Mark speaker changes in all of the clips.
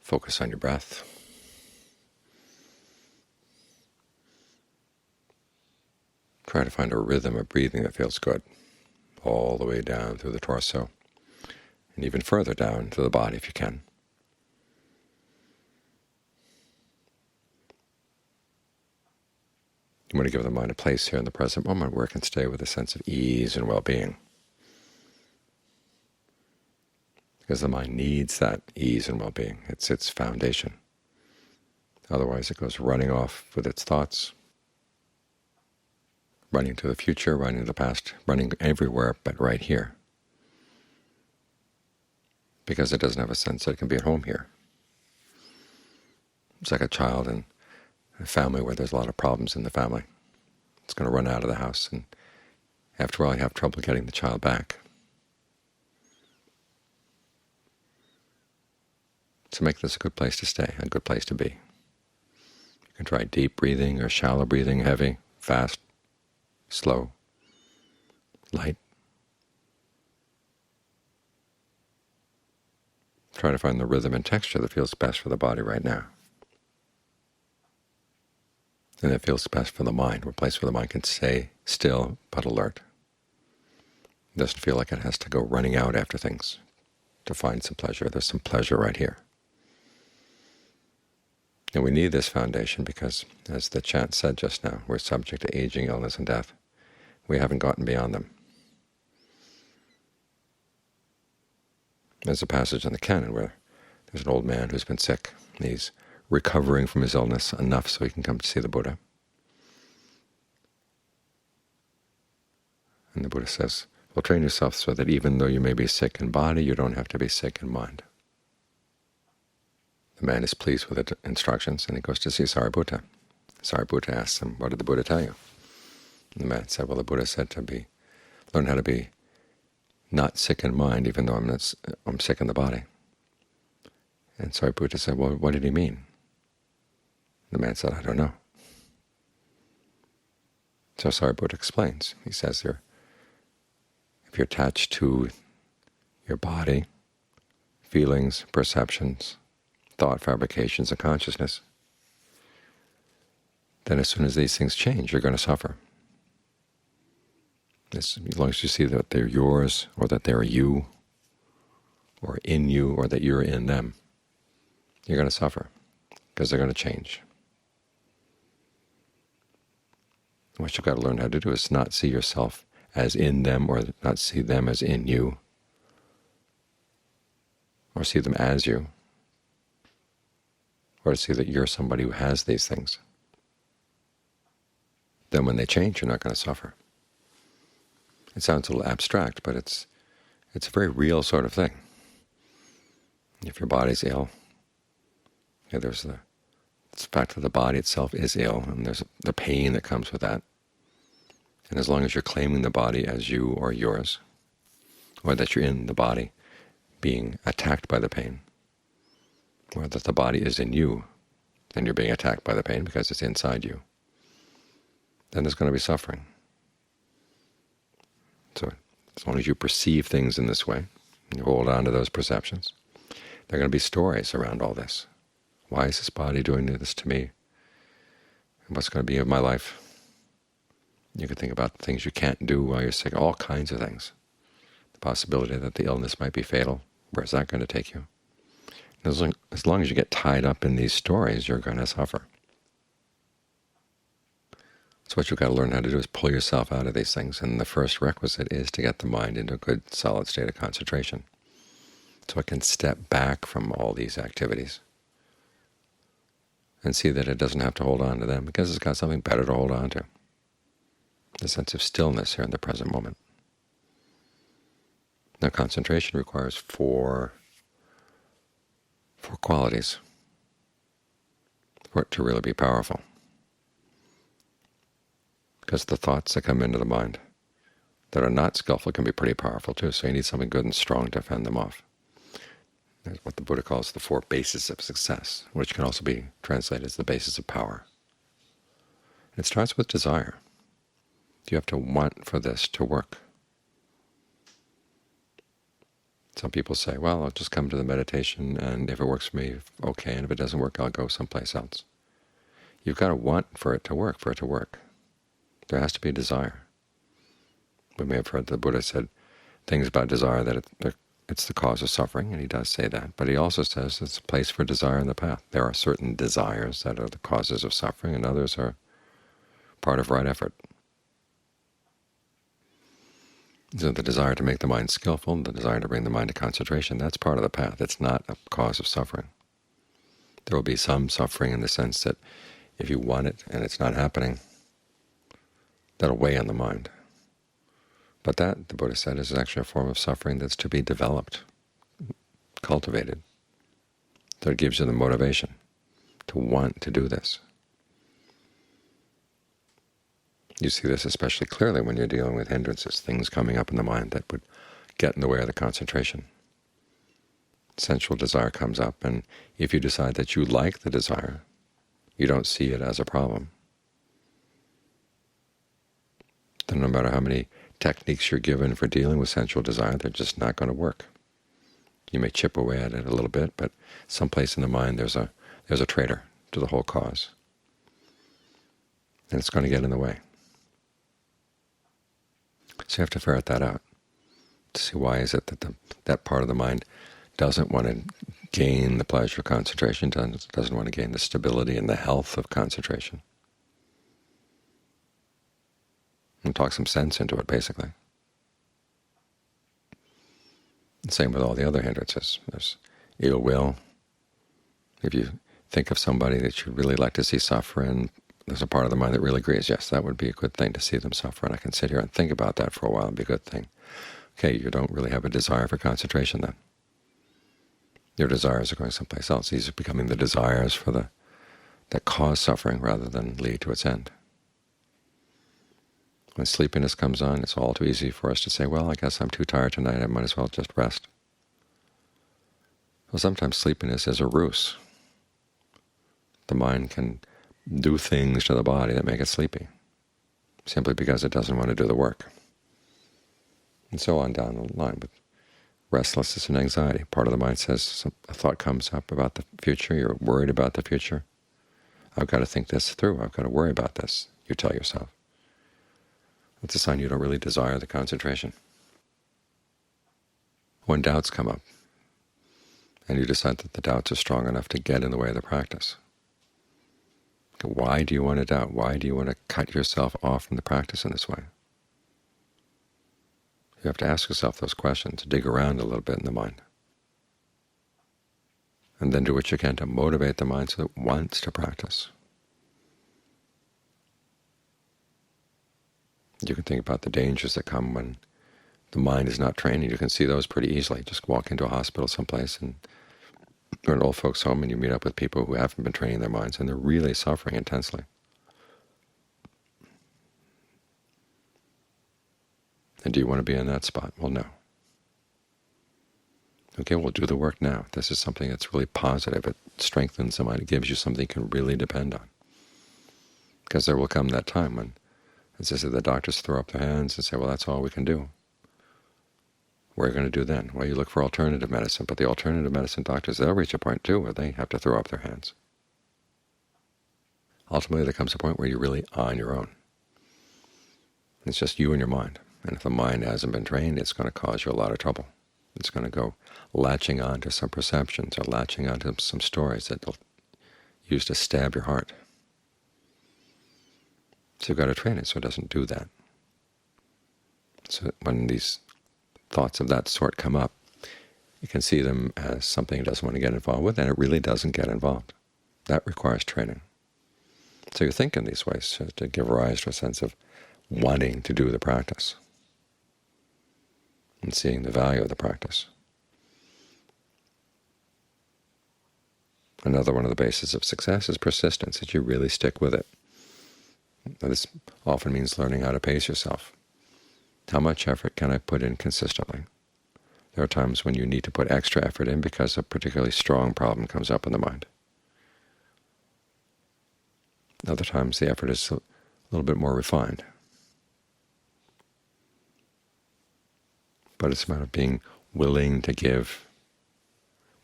Speaker 1: Focus on your breath. Try to find a rhythm of breathing that feels good, all the way down through the torso, and even further down to the body if you can. You want to give the mind a place here in the present moment where it can stay with a sense of ease and well-being, because the mind needs that ease and well-being. It's its foundation. Otherwise it goes running off with its thoughts, running to the future, running to the past, running everywhere but right here, because it doesn't have a sense that it can be at home here. It's like a child in a family where there's a lot of problems in the family. It's going to run out of the house, and after a while you have trouble getting the child back. So make this a good place to stay, a good place to be. You can try deep breathing or shallow breathing, heavy, fast, slow, light. Try to find the rhythm and texture that feels best for the body right now, and that feels best for the mind, a place where the mind can stay still but alert. It doesn't feel like it has to go running out after things to find some pleasure. There's some pleasure right here. And we need this foundation because, as the chant said just now, we're subject to aging, illness, and death. We haven't gotten beyond them. There's a passage in the canon where there's an old man who's been sick. He's recovering from his illness enough so he can come to see the Buddha. And the Buddha says, well, train yourself so that even though you may be sick in body, you don't have to be sick in mind. The man is pleased with the instructions, and he goes to see Sariputta. Sariputta asks him, what did the Buddha tell you? And the man said, well, the Buddha said to learn how to be not sick in mind, even though I'm sick in the body. And Sariputta said, well, what did he mean? The man said, I don't know. So Sariputta explains. He says here, if you're attached to your body, feelings, perceptions, thought fabrications, and consciousness, then as soon as these things change, you're going to suffer. As long as you see that they're yours, or that they're you, or in you, or that you're in them, you're going to suffer, because they're going to change. What you've got to learn how to do is not see yourself as in them, or not see them as in you, or see them as you, or to see that you're somebody who has these things. Then when they change, you're not going to suffer. It sounds a little abstract, but it's a very real sort of thing. If your body's ill, there's the fact that the body itself is ill, and there's the pain that comes with that. And as long as you're claiming the body as you or yours, or that you're in the body being attacked by the pain, or that the body is in you, then you're being attacked by the pain because it's inside you, then there's going to be suffering. So as long as you perceive things in this way, and you hold on to those perceptions, there are going to be stories around all this. Why is this body doing this to me? And what's going to be of my life? You can think about the things you can't do while you're sick, all kinds of things. The possibility that the illness might be fatal, where's that going to take you? As long as you get tied up in these stories, you're going to suffer. So what you've got to learn how to do is pull yourself out of these things, and the first requisite is to get the mind into a good, solid state of concentration, so it can step back from all these activities and see that it doesn't have to hold on to them, because it's got something better to hold on to, the sense of stillness here in the present moment. Now concentration requires four qualities for it to really be powerful, because the thoughts that come into the mind that are not skillful can be pretty powerful too, so you need something good and strong to fend them off. There's what the Buddha calls the four bases of success, which can also be translated as the basis of power. And it starts with desire. You have to want for this to work. Some people say, well, I'll just come to the meditation, and if it works for me, okay, and if it doesn't work, I'll go someplace else. You've got to want for it to work, There has to be a desire. We may have heard the Buddha said things about desire, that it's the cause of suffering, and he does say that. But he also says it's a place for desire in the path. There are certain desires that are the causes of suffering, and others are part of right effort. So the desire to make the mind skillful, the desire to bring the mind to concentration, that's part of the path. It's not a cause of suffering. There will be some suffering in the sense that if you want it and it's not happening, that'll weigh on the mind. But that, the Buddha said, is actually a form of suffering that's to be developed, cultivated. So it gives you the motivation to want to do this. You see this especially clearly when you're dealing with hindrances, things coming up in the mind that would get in the way of the concentration. Sensual desire comes up, and if you decide that you like the desire, you don't see it as a problem, then no matter how many techniques you're given for dealing with sensual desire, they're just not going to work. You may chip away at it a little bit, but someplace in the mind there's a traitor to the whole cause, and it's going to get in the way. So you have to ferret that out to see why is it that that part of the mind doesn't want to gain the pleasure of concentration, doesn't want to gain the stability and the health of concentration. And talk some sense into it, basically. The same with all the other hindrances. There's ill will. If you think of somebody that you'd really like to see suffer, and there's a part of the mind that really agrees, yes, that would be a good thing to see them suffer, and I can sit here and think about that for a while and be a good thing. Okay, you don't really have a desire for concentration then. Your desires are going someplace else. These are becoming the desires for that cause suffering rather than lead to its end. When sleepiness comes on, it's all too easy for us to say, well, I guess I'm too tired tonight, I might as well just rest. Well, sometimes sleepiness is a ruse. The mind can do things to the body that make it sleepy, simply because it doesn't want to do the work. And so on down the line with restlessness and anxiety. Part of the mind says a thought comes up about the future, you're worried about the future. I've got to think this through, I've got to worry about this, you tell yourself. It's a sign you don't really desire the concentration. When doubts come up, and you decide that the doubts are strong enough to get in the way of the practice, why do you want to doubt? Why do you want to cut yourself off from the practice in this way? You have to ask yourself those questions, dig around a little bit in the mind, and then do what you can to motivate the mind so that it wants to practice. You can think about the dangers that come when the mind is not trained. You can see those pretty easily. Just walk into a hospital someplace or an old folks' home, and you meet up with people who haven't been training their minds, and they're really suffering intensely. And do you want to be in that spot? Well, no. Okay, we'll do the work now. This is something that's really positive. It strengthens the mind. It gives you something you can really depend on. Because there will come that time when, as I said, the doctors throw up their hands and say, well, that's all we can do. What are you going to do then? Well, you look for alternative medicine, but the alternative medicine doctors, they'll reach a point too where they have to throw up their hands. Ultimately, there comes a point where you're really on your own. It's just you and your mind. And if the mind hasn't been trained, it's going to cause you a lot of trouble. It's going to go latching on to some perceptions or latching on to some stories that they'll use to stab your heart. So you've got to train it so it doesn't do that. So when these thoughts of that sort come up, you can see them as something it doesn't want to get involved with, and it really doesn't get involved. That requires training. So you think in these ways to give rise to a sense of wanting to do the practice and seeing the value of the practice. Another one of the bases of success is persistence, that you really stick with it. This often means learning how to pace yourself. How much effort can I put in consistently? There are times when you need to put extra effort in because a particularly strong problem comes up in the mind. Other times the effort is a little bit more refined. But it's a matter of being willing to give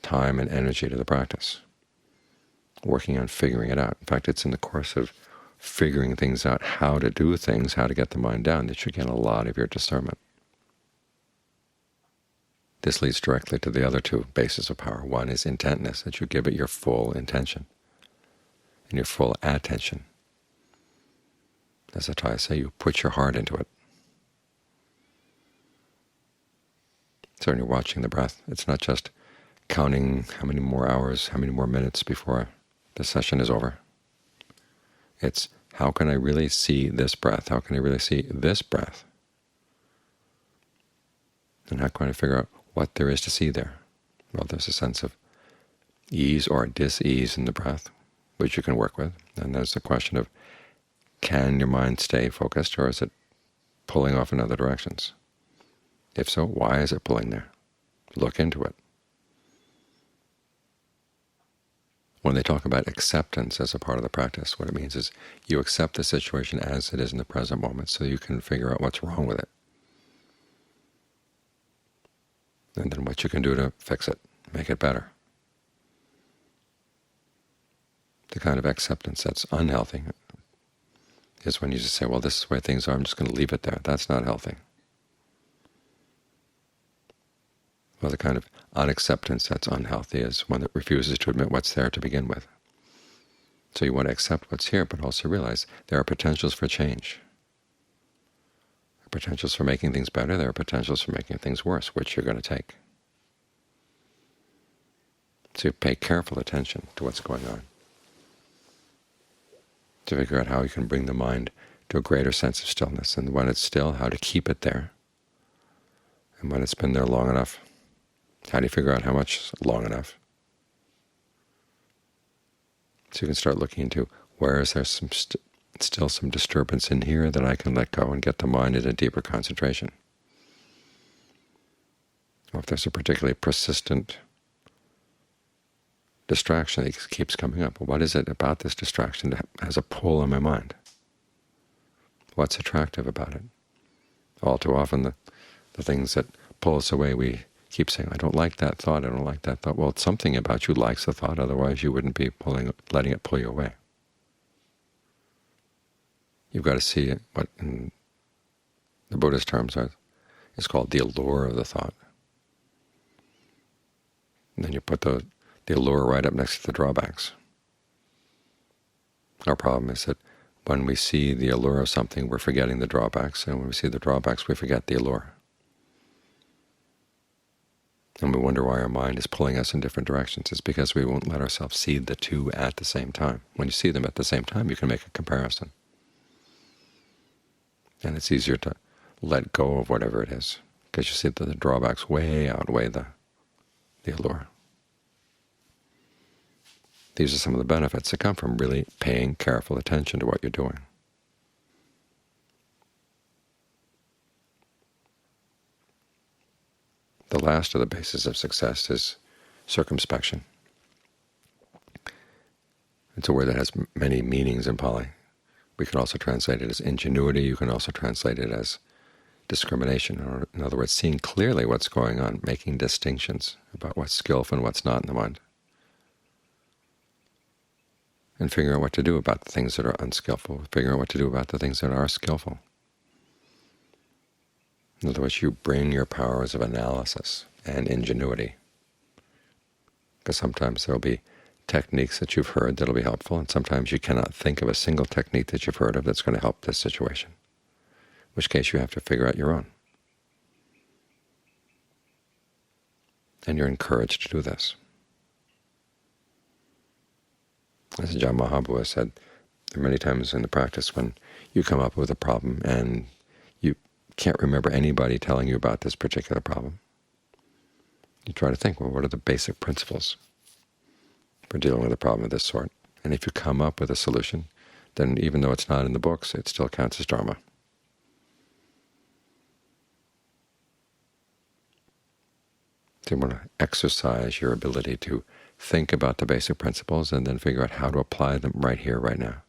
Speaker 1: time and energy to the practice, working on figuring it out. In fact, it's in the course of figuring things out, how to do things, how to get the mind down, that you get a lot of your discernment. This leads directly to the other two bases of power. One is intentness, that you give it your full intention and your full attention. As the Thais say, you put your heart into it. So when you're watching the breath, it's not just counting how many more hours, how many more minutes before the session is over. It's how can I really see this breath? How can I really see this breath? And how can I figure out what there is to see there? Well, there's a sense of ease or dis-ease in the breath, which you can work with. And there's the question of, can your mind stay focused, or is it pulling off in other directions? If so, why is it pulling there? Look into it. When they talk about acceptance as a part of the practice, what it means is you accept the situation as it is in the present moment so you can figure out what's wrong with it. And then what you can do to fix it, make it better. The kind of acceptance that's unhealthy is when you just say, well, this is the way things are, I'm just going to leave it there. That's not healthy. Well, the kind of unacceptance that's unhealthy is one that refuses to admit what's there to begin with. So you want to accept what's here, but also realize there are potentials for change. There are potentials for making things better. There are potentials for making things worse, which you're going to take. So you pay careful attention to what's going on, to figure out how you can bring the mind to a greater sense of stillness, and when it's still, how to keep it there. And when it's been there long enough, how do you figure out how much is long enough? So you can start looking into where is there still some disturbance in here that I can let go and get the mind into deeper concentration. Or if there's a particularly persistent distraction that keeps coming up, what is it about this distraction that has a pull on my mind? What's attractive about it? All too often the things that pull us away, we keep saying, I don't like that thought, I don't like that thought. Well, it's something about you likes the thought, otherwise you wouldn't be letting it pull you away. You've got to see it, what in the Buddhist terms is called the allure of the thought. And then you put the allure right up next to the drawbacks. Our problem is that when we see the allure of something, we're forgetting the drawbacks, and when we see the drawbacks, we forget the allure. And we wonder why our mind is pulling us in different directions. It's because we won't let ourselves see the two at the same time. When you see them at the same time, you can make a comparison. And it's easier to let go of whatever it is, because you see that the drawbacks way outweigh the allure. These are some of the benefits that come from really paying careful attention to what you're doing. The last of the bases of success is circumspection. It's a word that has many meanings in Pali. We can also translate it as ingenuity. You can also translate it as discrimination, or in other words, seeing clearly what's going on, making distinctions about what's skillful and what's not in the mind, and figuring out what to do about the things that are unskillful, figuring out what to do about the things that are skillful. In other words, you bring your powers of analysis and ingenuity, because sometimes there will be techniques that you've heard that will be helpful, and sometimes you cannot think of a single technique that you've heard of that's going to help this situation, in which case you have to figure out your own. And you're encouraged to do this. As Ajahn Mahabua said, there are many times in the practice when you come up with a problem and you can't remember anybody telling you about this particular problem. You try to think, well, what are the basic principles for dealing with a problem of this sort? And if you come up with a solution, then even though it's not in the books, it still counts as Dharma. So you want to exercise your ability to think about the basic principles and then figure out how to apply them right here, right now,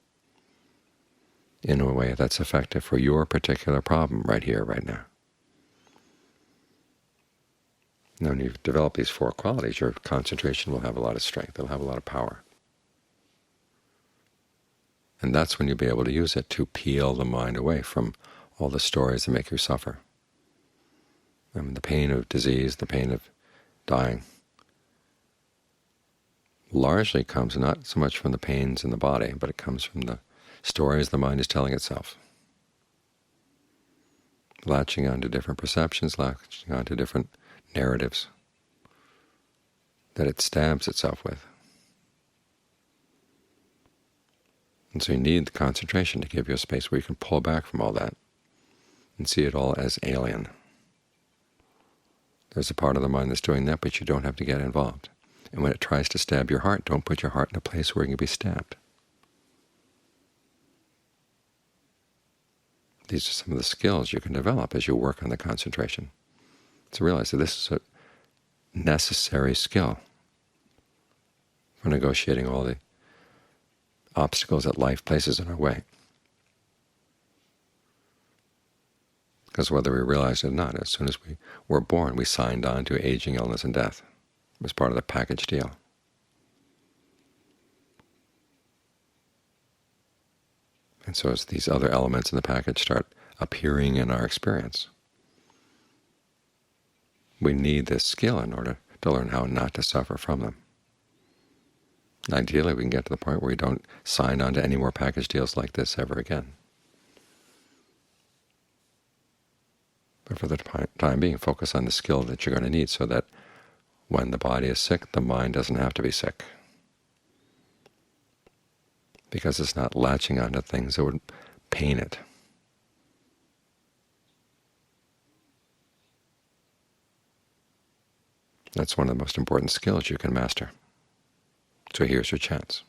Speaker 1: in a way that's effective for your particular problem right here, right now. Now, when you develop these four qualities, your concentration will have a lot of strength. It'll have a lot of power. And that's when you'll be able to use it to peel the mind away from all the stories that make you suffer. I mean, the pain of disease, the pain of dying, largely comes not so much from the pains in the body, but it comes from the stories the mind is telling itself, latching onto different perceptions, latching onto different narratives that it stabs itself with. And so you need the concentration to give you a space where you can pull back from all that and see it all as alien. There's a part of the mind that's doing that, but you don't have to get involved. And when it tries to stab your heart, don't put your heart in a place where it can be stabbed. These are some of the skills you can develop as you work on the concentration. To realize that this is a necessary skill for negotiating all the obstacles that life places in our way. Because whether we realize it or not, as soon as we were born, we signed on to aging, illness, and death. It was part of the package deal. And so as these other elements in the package start appearing in our experience, we need this skill in order to learn how not to suffer from them. Ideally, we can get to the point where we don't sign on to any more package deals like this ever again. But for the time being, focus on the skill that you're going to need so that when the body is sick, the mind doesn't have to be sick, because it's not latching onto things that would pain it. That's one of the most important skills you can master. So here's your chance.